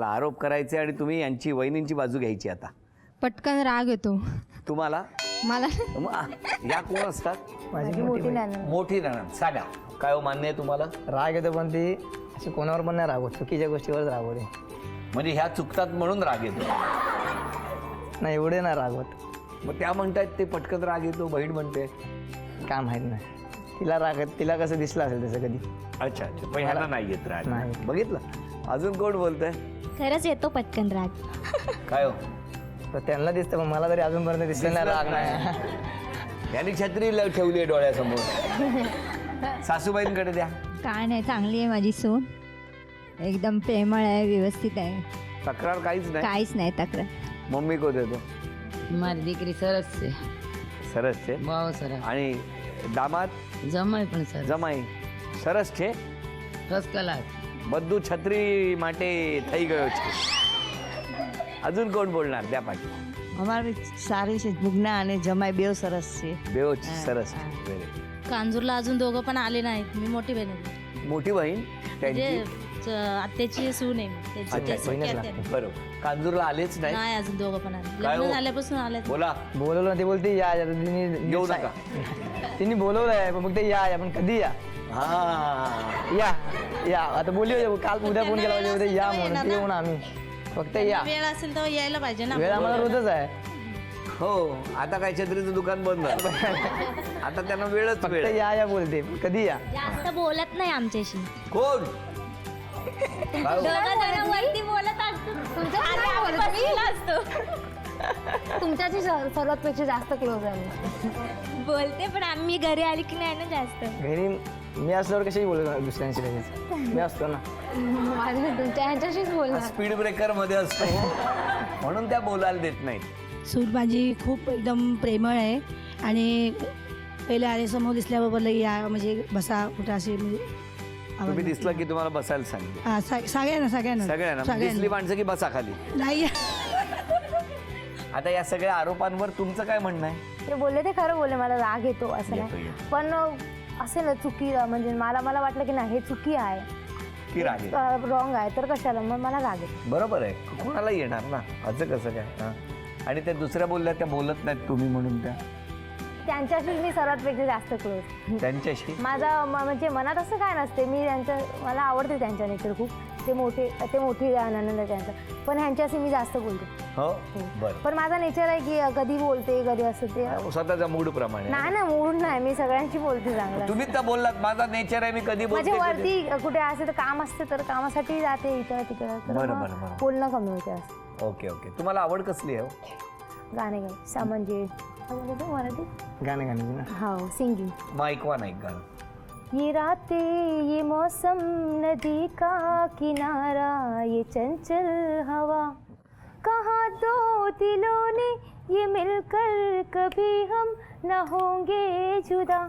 आरोप करायचे आणि तुम्ही यांची वहिनींची बाजू घ्यायची. आता पटकन राग येतो तुम्हाला मला. या कोण असतात? माझी मोठी नणंद. मोठी नणंद. सांगा काय हो, मान्य आहे तुम्हाला? राग येतो पण ती अशी कोणावर पण नाही रागवत, चुकीच्या गोष्टीवरच रागवते. म्हणजे ह्या चुकतात म्हणून राग येतो. नाही एवढे नाही रागवत. मग त्या म्हणतायत ते पटकन राग येतो, बहीण म्हणते. काय माहीत नाही तिला राग, तिला कसं दिसलं असेल तसं कधी. अच्छा अच्छा, पण ह्याला नाही येत राग. नाही. बघितलं. अजून कोण बोलतंय? खरंच येतो पटकन राग. काय हो, तर त्यांना दिसतं पण मला तरी अजूनपर्यंत दिसलं नाही राग नाही. यांनी छत्री ठेवली आहे डोळ्यासमोर. सासूबाईंकडे द्या. काय नाही, चांगली आहे माझी सून, एकदम प्रेमळ आहे, व्यवस्थित आहे, तक्रार काहीच नाही. काहीच नाही तक्रार. मम्मी को देतो. મારી દીકરી સરસ છે. સરસ છે. બહુ સરસ. आणि દામાદ જમાઈ પણ સરસ. જમાઈ સરસ છે. First class. બધું છત્રી માટે થઈ ગયો છે. અજુન કોણ બોલનાર? त्या પાછી અમારી સારી છે, ભુગના અને જમાઈ બેવ સરસ છે. બેવ સરસ છે. Very good. कांजूरला अजून दोघं पण आले नाहीत. मी मोठी बहीण आहे. मोठी बहीण त्यांची. म्हणजे आत्याची सून आहे मी. त्याची- अच्छा, त्याची बहीणच आत्या लागते. आहे. बरोबर. कांजूरला आलेच नाही. नाही अजून दोघं पण आले. काय हो? लग्न झाल्यापासून आले. बोला. बोलवलं ना, ती बोलते या या, तिने येऊ नका. तिने बोलवलंय पण मग ते या या, पण कधी या हा. या या. आता बोलली होती काल, उद्या फोन केला पाहिजे, उद्या या म्हणून ते येऊन आम्ही फक्त या. वेळ असेल तर यायला पाहिजे ना. वेळ आम्हाला रोजच आहे. हो, आता काय छत्रीचं दुकान बंद झालं. आता त्यांना वेळच फक्त वेळ. या या बोलते, कधी या. जास्त बोलत नाही आमच्याशी. कोण? काय हो? वरती बोलत असतो. तुमच्याशी सर्वातपेक्षा जास्त क्लोज आहे. बोलते पण आम्ही घरी आली की नाही ना जास्त. घरी मी असल्यावर कशाही बोलत दुसऱ्यांशी लगेच. मी असतो ना. तुमच्या ह्यांच्याशीच बोलणार. स्पीड ब्रेकर मध्ये असतो म्हणून त्या बोलायला देत नाहीत. सून माझी खूप एकदम प्रेमळ आहे आणि पहिले आले समोर दिसल्याबरोबर लई या म्हणजे बसा कुठं असे म्हणजे तुम्ही दिसलं की तुम्हाला बसायला सांगितलं. सगळ्यांना सगळ्यांना दिसली माणसं की बसा खाली. नाही. आता या सगळ्या आरोपांवर तुमचं काय म्हणणं आहे? ते बोलले ते खरं बोलले, मला राग येतो असं येतो, नाही. येतो. पण असेल ना चुकी, म्हणजे मला वाटलं की नाही हे चुकी आहे, की राग येतो? रॉंग आहे, तर कशाला मग मला राग येतो. बरोबर आहे, कोणाला येणार ना, असं कसं काय? हा. आणि त्या दुसऱ्या बोलल्या, त्या बोलत नाहीत तुम्ही म्हणून त्या त्यांच्याशीच मी सर्वातपेक्षा जास्त क्लोज. त्यांच्याशी माझा म्हणजे मनात असं काय नसते, मी मला आवडते त्यांच्या नेचर खूप. ते मोठी आनंद त्यांचा, पण ह्यांच्याशी मी जास्त बोलते. हो. बरं. पण माझा नेचर आहे की कधी बोलते कधी असं ते स्वतःच्या मूड प्रमाणे. नाही ना, मूड नाही, मी सगळ्यांशी बोलते चांगलं. तुम्ही त्या बोललात माझा नेचर आहे, मी कधी म्हणजे बोलते वरती कुठे असे तर काम असते तर कामासाठी जाते इथं तिकडं, तर बरं, मग बरं, बरं. बोलणं कमी होते असं. Okay okay. तुम्हाला आवड कसली आहे? गाणे म्हणजे मराठी गाणे गाणे ना. हो, सिंगिंग. मग ऐकवा नाही गाणं. ये रातें ये मौसम नदी का किनारा ये चंचल हवा कहाँ दो दिलों ने ये मिलकर कभी हम न होंगे जुदा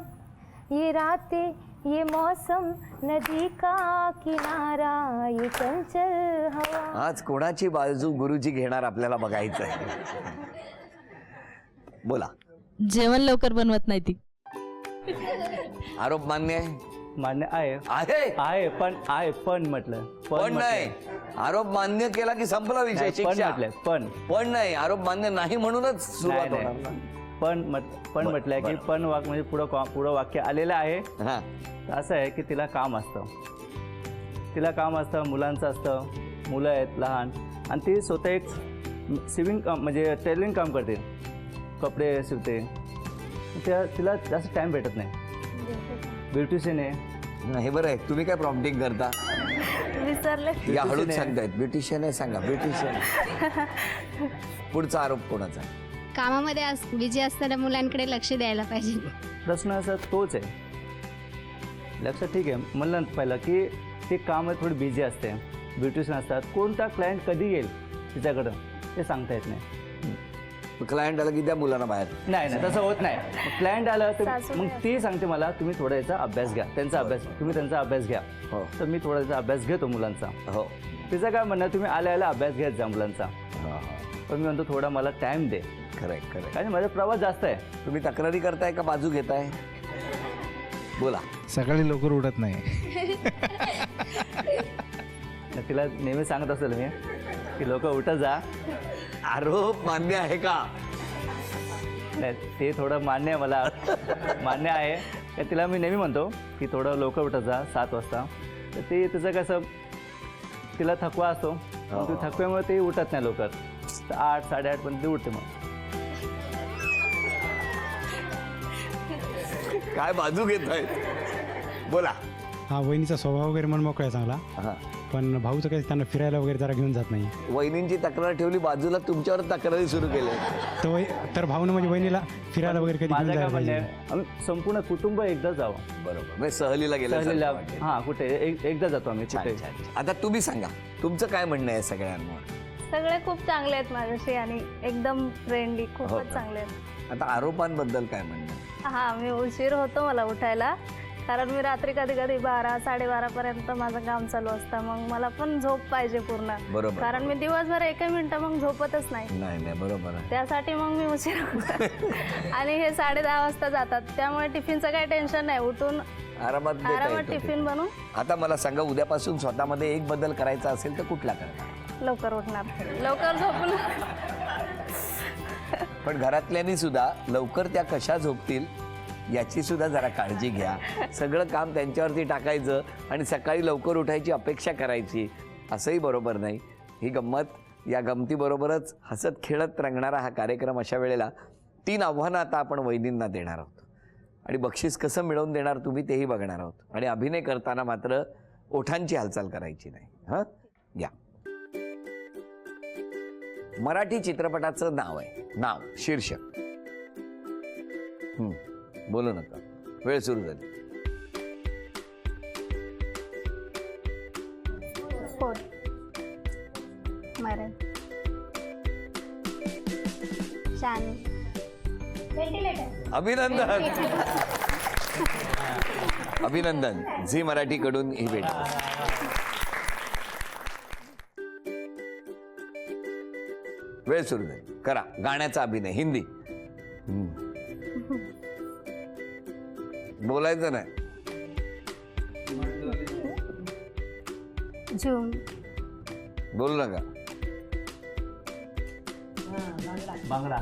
ये रातें ये मौसम नदी का किनारा ये चंचल हवा. आज कोणाची बाजू गुरुजी घेणार आपल्याला बघायचं आहे. बोला. जेवण लवकर बनवत नाही ती. आरोप मान्य आहे? मान्य आहे आहे पण म्हटलं पण नाही. आरोप मान्य केला की संपला विषय. नाही, पण शिक्षा. म्हटलंय पण नाही, आरोप मान्य नाही म्हणूनच सुरुवात नाही, होणार ना. पण म्हटलंय की बरं. पण म्हणजे पुढं वाक्य आलेलं आहे. हा. असं आहे की तिला काम असतं, मुलांचं असतं, मुलं आहेत लहान, आणि ती स्वतः एक सिविंग काम म्हणजे टेलरिंग काम करते, कपडे शिवते. तिला जास्त टाईम भेटत नाही. ब्युटिशियन आहे. हे बरं आहे. तुम्ही काय प्रॉम्प्टिंग करता? विसरले. या हळूच सांगतायत. ब्युटिशियन आहे, सांगा ब्युटिशियन. पुढचा आरोप कोणाचा? कामामध्ये बिझी असताना मुलांकडे लक्ष द्यायला पाहिजे. प्रश्न असा तोच आहे. लक्षात ठीक आहे म्हणलं पहिलं की ते कामात थोडी बिझी असते, ब्युटिशियन असतात. कोणता क्लायंट कधी येईल तिच्याकडं ते सांगता येत नाही. क्लायंट आला की त्या मुलांना बाहेर. नाही तसं होत नाही. क्लायंट आलं तर मग ती सांगते मला तुम्ही थोडा याचा अभ्यास घ्या, त्यांचा अभ्यास घ्या. हो. तर मी थोडा याचा अभ्यास घेतो मुलांचा. हो. तिचं काय म्हणणं, तुम्ही आल्या अभ्यास घेत जा मुलांचा. पण मी म्हणतो थोडा मला टाइम दे. खरंय. कारण माझा प्रवास जास्त आहे. तुम्ही तक्रारी करताय का बाजू घेताय? बोला. सकाळी लवकर उठत नाही. तिला नेहमी सांगत असेल मी की लोक उठत जा. आरोप मान्य आहे का? नाही, ते थोडं मान्य आहे मला. मान्य आहे का तिला मी नेहमी म्हणतो की थोडं लवकर उठत जा 7 वाजता. तर ते तिचं कसं तिला थकवा असतो, ती थकव्यामुळे ते उठत नाही लवकर. तर 8 साडेआठ पर्यंत ती उठते. मग काय बाजू घेत आहेत? बोला. हा, वहिनीचा स्वभाव वगैरे मन मोकळा आहे चांगला, हा. पण भाऊचं काही त्यांना फिरायला वगैरे जरा घेऊन जात नाही. वहिनींची तक्रार ठेवली बाजूला, तुमच्यावर तक्रारी सुरू केल्या. तर भाऊनं म्हणजे वहिनीला फिरायला वगैरे कधी घेऊन माझं काय जायला म्हणणं पाहिजे. आहे, आम्ही संपूर्ण कुटुंब एकदा जावं. बरोबर, म्हणजे सहलीला गेला. सहलीला हां, कुठे एकदा जातो आम्ही कुठे. आता तुम्ही सांगा, तुमचं काय म्हणणं आहे सगळ्यांवर? सगळे खूप चांगले आहेत माझ्याशी आणि एकदम फ्रेंडली, हो खूपच का? चांगले आहेत. आता आरोपांबद्दल काय म्हणणं आहे? हा, मी उशीर होतो मला उठायला, कारण मी रात्री कधी कधी 12 साडेबारा पर्यंत माझं काम चालू असतं. मग मला पण झोप पाहिजे पूर्ण, बरोबर. कारण मी दिवसभर 1 मिनिटं मग झोपतच नाही. नाही, बरोबर आहे. त्यासाठी मग मी उशीर होतो. आणि हे 10:30 वाजता जातात, त्यामुळे टिफिनचं काही टेन्शन नाही. उठून आरामात देता आरामात येतो टिफिन ते. बनवून आता मला सांगा, उद्यापासून स्वतःमध्ये एक बदल करायचा असेल तर कुठला करणार? लवकर उठणार, लवकर झोपून. पण घरातल्यांनी सुद्धा लवकर त्या कशा झोपतील याची सुद्धा जरा काळजी घ्या. सगळं काम त्यांच्यावरती टाकायचं आणि सकाळी लवकर उठायची अपेक्षा करायची, असंही बरोबर नाही. ही गंमत, या गमतीबरोबरच हसत खेळत रंगणारा हा कार्यक्रम. अशा वेळेला 3 आव्हानं आता आपण वहिनींना देणार आहोत आणि बक्षीस कसं मिळवून देणार तुम्ही तेही बघणार आहोत. आणि अभिनय करताना मात्र ओठांची हालचाल करायची नाही. हां, या. मराठी चित्रपटाचं नाव आहे, नाव, शीर्षक. बोलू नका, वेळ सुरू झाली. अभिनंदन. अभिनंदन. झी मराठीकडून ही भेट. वेळ सुरू झाली. करा गाण्याचा अभिनय, हिंदी. बोलायचं नाही. झूम. बोलू नका. बांगडा.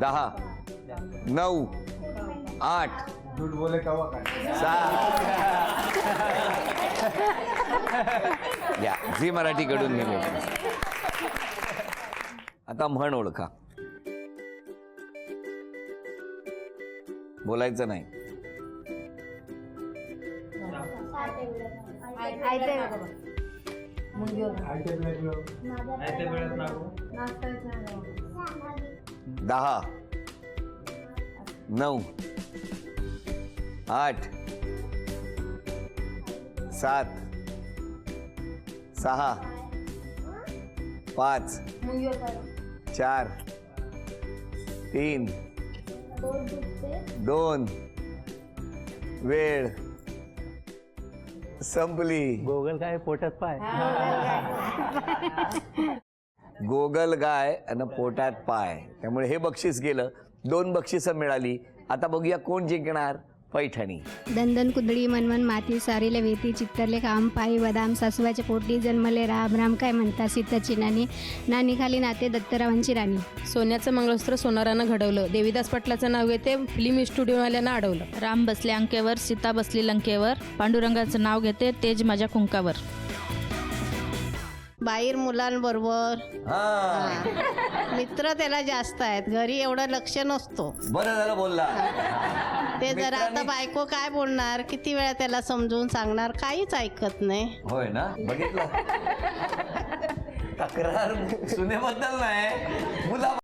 दहा, 9, 8, 7. या झी मराठीकडून मी भेट. आता म्हण ओळखा. बोलायचं नाही. दहा, 9, 8, 7, 6, 5, 4, 3, 2. वेळ संपली. गोगल काय पोटात पाय. गोगल गाय आणि पोटात पाय. त्यामुळे हे बक्षीस गेलं. 2 बक्षिसं मिळाली. आता बघूया कोण जिंकणार. पैठणी. दंदन कुंदळी मनमन माती सारीले वेती चित्तरले काम पायी बदाम सासूबाच्या पोटी जन्मले राम काय म्हणता सीताची नानी खाली नाते दत्तरावांची राणी. सोन्याचं मंगळसूत्र सोनारानं घडवलं, देवीदास पाटलाचं नाव घेते, फिल्म स्टुडिओवाल्यांना अडवलं. राम बसले अंकेवर, सीता बसली लंकेवर, पांडुरंगाचं नाव घेते, तेज माझ्या कुंकावर. बाहेर मुलांबरोबर हा, मित्र त्याला जास्त आहेत, घरी एवढं लक्ष नसतो. बरं झालं बोलला. ते जरा आता बायको काय बोलणार, किती वेळा त्याला समजून सांगणार, काहीच ऐकत नाही. होय ना, बघितलं. तक्रार सुनेबद्दल नाही, मुला